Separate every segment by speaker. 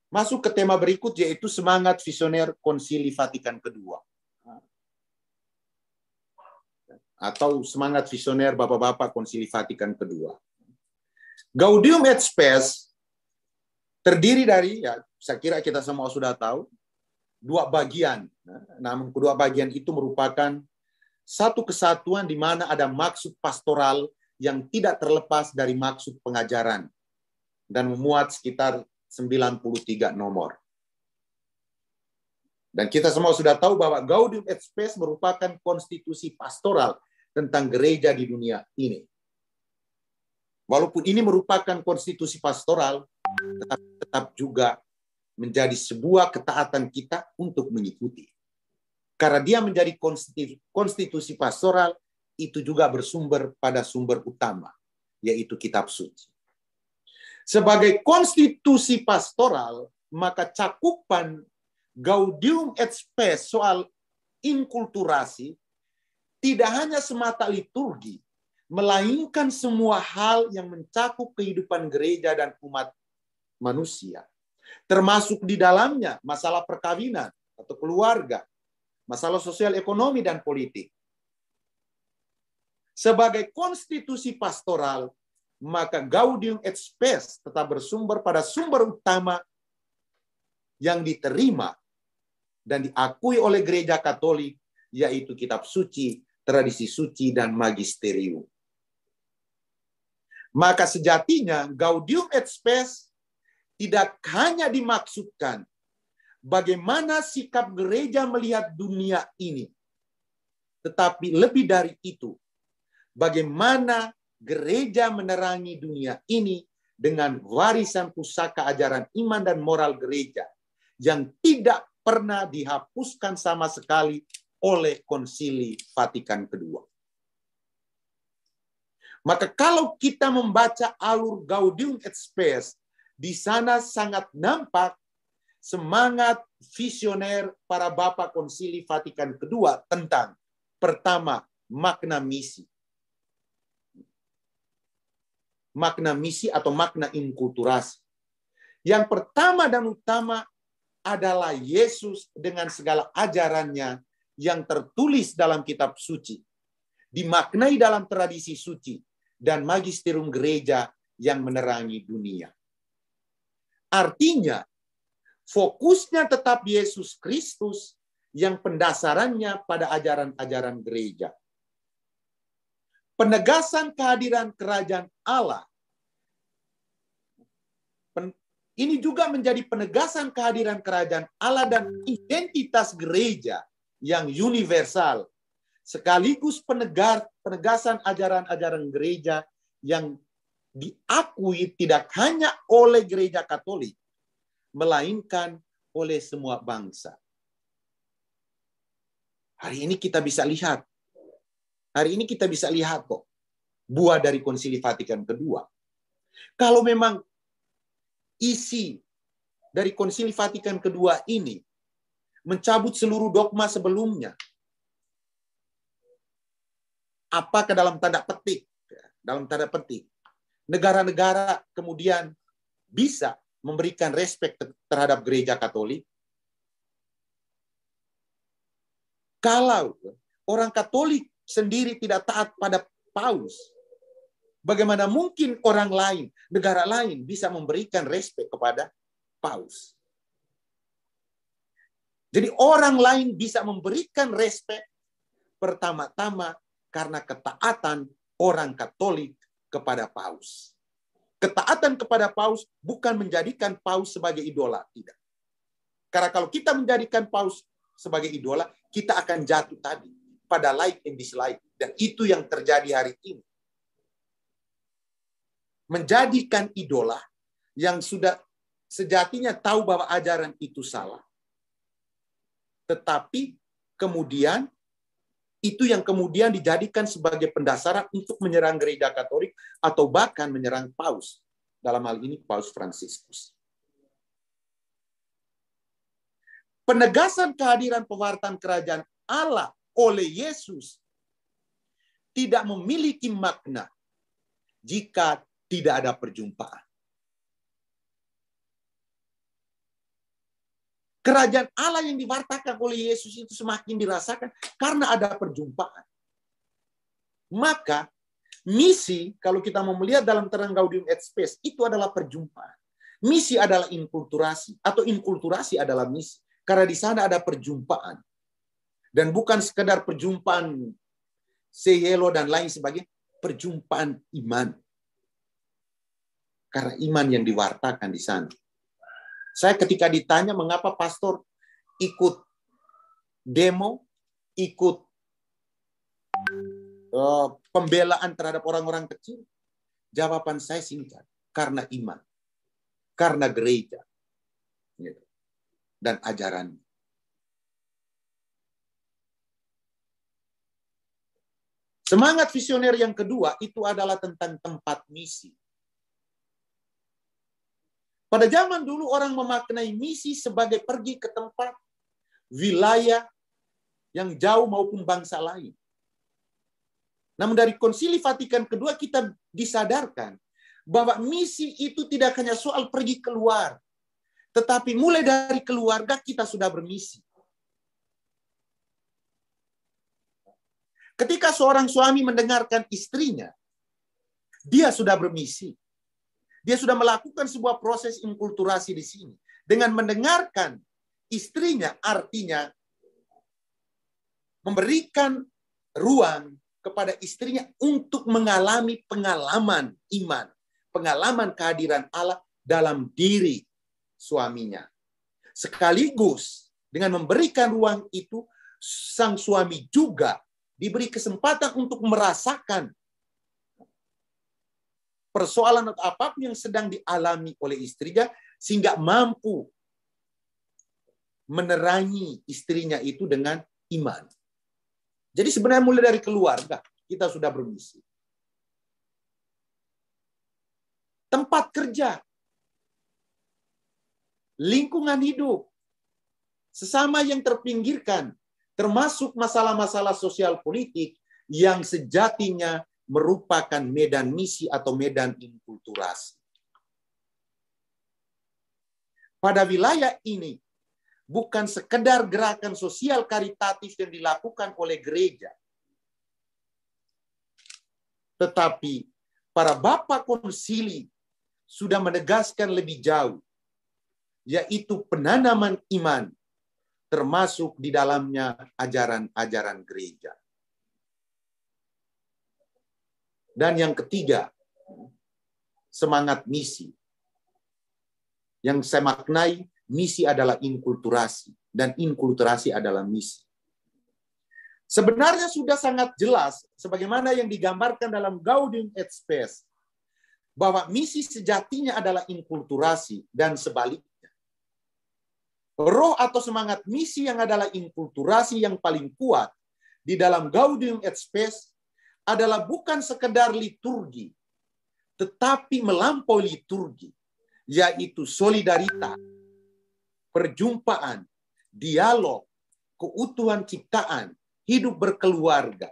Speaker 1: Masuk ke tema berikut, yaitu semangat visioner Konsili Vatikan Kedua. Atau semangat visioner Bapak-Bapak Konsili Vatikan Kedua. Gaudium et Spes terdiri dari, ya, saya kira kita semua sudah tahu, dua bagian. Namun kedua bagian itu merupakan satu kesatuan di mana ada maksud pastoral yang tidak terlepas dari maksud pengajaran dan memuat sekitar 93 nomor. Dan kita semua sudah tahu bahwa Gaudium et Spes merupakan konstitusi pastoral tentang gereja di dunia ini. Walaupun ini merupakan konstitusi pastoral, tetap juga menjadi sebuah ketaatan kita untuk mengikuti. Karena dia menjadi konstitusi pastoral, itu juga bersumber pada sumber utama, yaitu kitab suci. Sebagai konstitusi pastoral, maka cakupan Gaudium et Spes soal inkulturasi tidak hanya semata liturgi, melainkan semua hal yang mencakup kehidupan gereja dan umat manusia. Termasuk di dalamnya masalah perkawinan atau keluarga, masalah sosial ekonomi dan politik. Sebagai konstitusi pastoral, maka Gaudium et Spes tetap bersumber pada sumber utama yang diterima dan diakui oleh gereja Katolik, yaitu kitab suci, tradisi suci, dan magisterium. Maka sejatinya Gaudium et Spes tidak hanya dimaksudkan bagaimana sikap gereja melihat dunia ini, tetapi lebih dari itu, bagaimana gereja menerangi dunia ini dengan warisan pusaka ajaran iman dan moral gereja yang tidak pernah dihapuskan sama sekali oleh Konsili Vatikan Kedua. Maka kalau kita membaca alur Gaudium et Spes, di sana sangat nampak semangat visioner para Bapak Konsili Vatikan Kedua tentang, pertama, makna misi. Makna misi atau makna inkulturasi. Yang pertama dan utama adalah Yesus dengan segala ajarannya yang tertulis dalam kitab suci, dimaknai dalam tradisi suci, dan magisterium gereja yang menerangi dunia. Artinya, fokusnya tetap Yesus Kristus yang pendasarannya pada ajaran-ajaran gereja. Penegasan kehadiran kerajaan Allah. Ini juga menjadi penegasan kehadiran kerajaan Allah dan identitas gereja yang universal. Sekaligus penegasan ajaran-ajaran gereja yang diakui tidak hanya oleh gereja Katolik, melainkan oleh semua bangsa. Hari ini kita bisa lihat. Hari ini kita bisa lihat kok buah dari Konsili Vatikan Kedua. Kalau memang isi dari Konsili Vatikan Kedua ini mencabut seluruh dogma sebelumnya, apakah dalam tanda petik, negara-negara kemudian bisa memberikan respek terhadap gereja Katolik? Kalau orang Katolik sendiri tidak taat pada Paus, bagaimana mungkin orang lain, negara lain bisa memberikan respek kepada Paus? Jadi orang lain bisa memberikan respek pertama-tama karena ketaatan orang Katolik kepada Paus. Ketaatan kepada Paus bukan menjadikan Paus sebagai idola, tidak. Karena kalau kita menjadikan Paus sebagai idola, kita akan jatuh tadi pada like and dislike. Dan itu yang terjadi hari ini. Menjadikan idola yang sudah sejatinya tahu bahwa ajaran itu salah. Tetapi kemudian itu yang kemudian dijadikan sebagai pendasaran untuk menyerang gereja Katolik atau bahkan menyerang Paus. Dalam hal ini Paus Fransiskus. Penegasan kehadiran pewartaan kerajaan Allah oleh Yesus tidak memiliki makna jika tidak ada perjumpaan. Kerajaan Allah yang diwartakan oleh Yesus itu semakin dirasakan karena ada perjumpaan. Maka misi, kalau kita mau melihat dalam terang Gaudium et Spes, itu adalah perjumpaan. Misi adalah inkulturasi, atau inkulturasi adalah misi. Karena di sana ada perjumpaan. Dan bukan sekedar perjumpaan seyelo dan lain sebagainya, perjumpaan iman. Karena iman yang diwartakan di sana. Saya ketika ditanya mengapa pastor ikut demo, ikut pembelaan terhadap orang-orang kecil, jawaban saya singkat, karena iman, karena gereja, dan ajaran. Semangat visioner yang kedua itu adalah tentang tempat misi. Pada zaman dulu orang memaknai misi sebagai pergi ke tempat, wilayah yang jauh maupun bangsa lain. Namun dari Konsili Vatikan kedua kita disadarkan bahwa misi itu tidak hanya soal pergi keluar, tetapi mulai dari keluarga kita sudah bermisi. Ketika seorang suami mendengarkan istrinya, dia sudah bermisi. Dia sudah melakukan sebuah proses inkulturasi di sini. Dengan mendengarkan istrinya, artinya memberikan ruang kepada istrinya untuk mengalami pengalaman iman, pengalaman kehadiran Allah dalam diri suaminya. Sekaligus dengan memberikan ruang itu, sang suami juga diberi kesempatan untuk merasakan persoalan atau apapun yang sedang dialami oleh istrinya, sehingga mampu menerangi istrinya itu dengan iman. Jadi sebenarnya mulai dari keluarga, kita sudah bermisi. Tempat kerja, lingkungan hidup, sesama yang terpinggirkan, termasuk masalah-masalah sosial politik yang sejatinya merupakan medan misi atau medan inkulturasi. Pada wilayah ini, bukan sekedar gerakan sosial karitatif yang dilakukan oleh gereja, tetapi para bapak konsili sudah menegaskan lebih jauh, yaitu penanaman iman, termasuk di dalamnya ajaran-ajaran gereja. Dan yang ketiga, semangat misi. Yang saya maknai, misi adalah inkulturasi, dan inkulturasi adalah misi. Sebenarnya sudah sangat jelas, sebagaimana yang digambarkan dalam Gaudium et Spes, bahwa misi sejatinya adalah inkulturasi, dan sebaliknya. Roh atau semangat misi yang adalah inkulturasi yang paling kuat di dalam Gaudium et Spes adalah bukan sekedar liturgi, tetapi melampaui liturgi, yaitu solidaritas, perjumpaan, dialog, keutuhan ciptaan, hidup berkeluarga.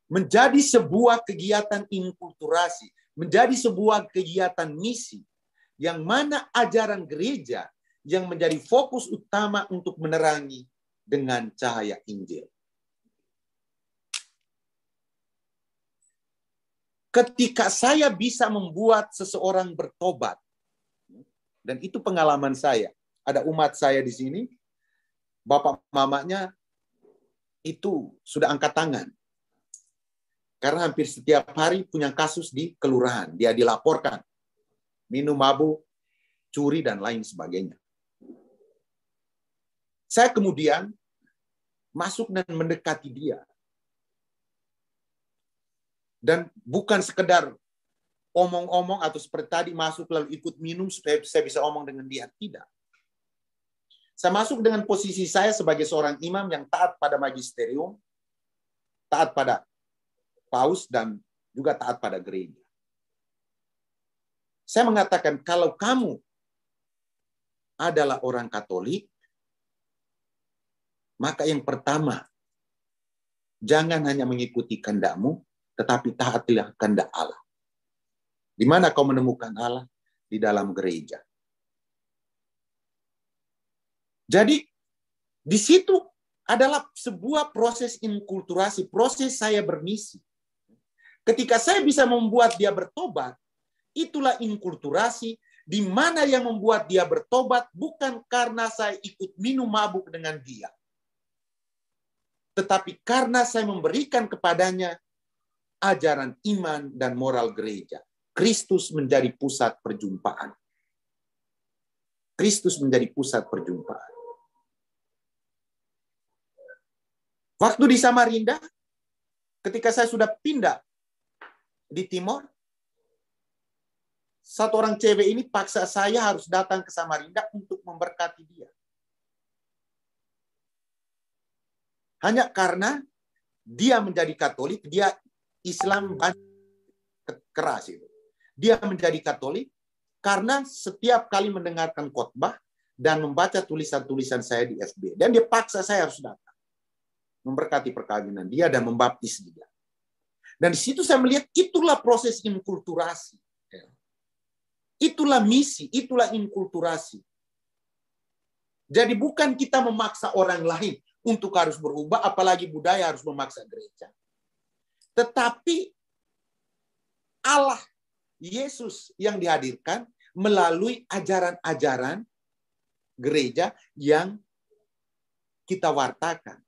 Speaker 1: Menjadi sebuah kegiatan inkulturasi, menjadi sebuah kegiatan misi, yang mana ajaran gereja yang menjadi fokus utama untuk menerangi dengan cahaya Injil. Ketika saya bisa membuat seseorang bertobat, dan itu pengalaman saya, ada umat saya di sini, bapak mamanya itu sudah angkat tangan. Karena hampir setiap hari punya kasus di kelurahan, dia dilaporkan, minum mabuk, curi, dan lain sebagainya. Saya kemudian masuk dan mendekati dia. Dan bukan sekedar omong-omong atau seperti tadi masuk lalu ikut minum supaya saya bisa omong dengan dia. Tidak. Saya masuk dengan posisi saya sebagai seorang imam yang taat pada magisterium, taat pada paus, dan juga taat pada gereja. Saya mengatakan, kalau kamu adalah orang Katolik, maka yang pertama, jangan hanya mengikuti kehendakmu, tetapi taatilah kehendak Allah. Di mana kau menemukan Allah? Di dalam gereja. Jadi di situ adalah sebuah proses inkulturasi, proses saya bermisi. Ketika saya bisa membuat dia bertobat, itulah inkulturasi, di mana yang membuat dia bertobat bukan karena saya ikut minum mabuk dengan dia, tetapi karena saya memberikan kepadanya ajaran iman dan moral gereja. Kristus menjadi pusat perjumpaan. Kristus menjadi pusat perjumpaan. Waktu di Samarinda, ketika saya sudah pindah di Timor, satu orang cewek ini paksa saya harus datang ke Samarinda untuk memberkati dia. Hanya karena dia menjadi Katolik, dia Islam keras itu. Dia menjadi Katolik karena setiap kali mendengarkan khotbah dan membaca tulisan-tulisan saya di FB. Dan dia paksa saya harus datang. Memberkati perkawinan dia dan membaptis dia. Dan di situ saya melihat itulah proses inkulturasi. Itulah misi, itulah inkulturasi. Jadi bukan kita memaksa orang lain untuk harus berubah, apalagi budaya harus memaksa gereja. Tetapi Allah, Yesus yang dihadirkan melalui ajaran-ajaran gereja yang kita wartakan,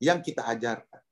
Speaker 1: yang kita ajarkan.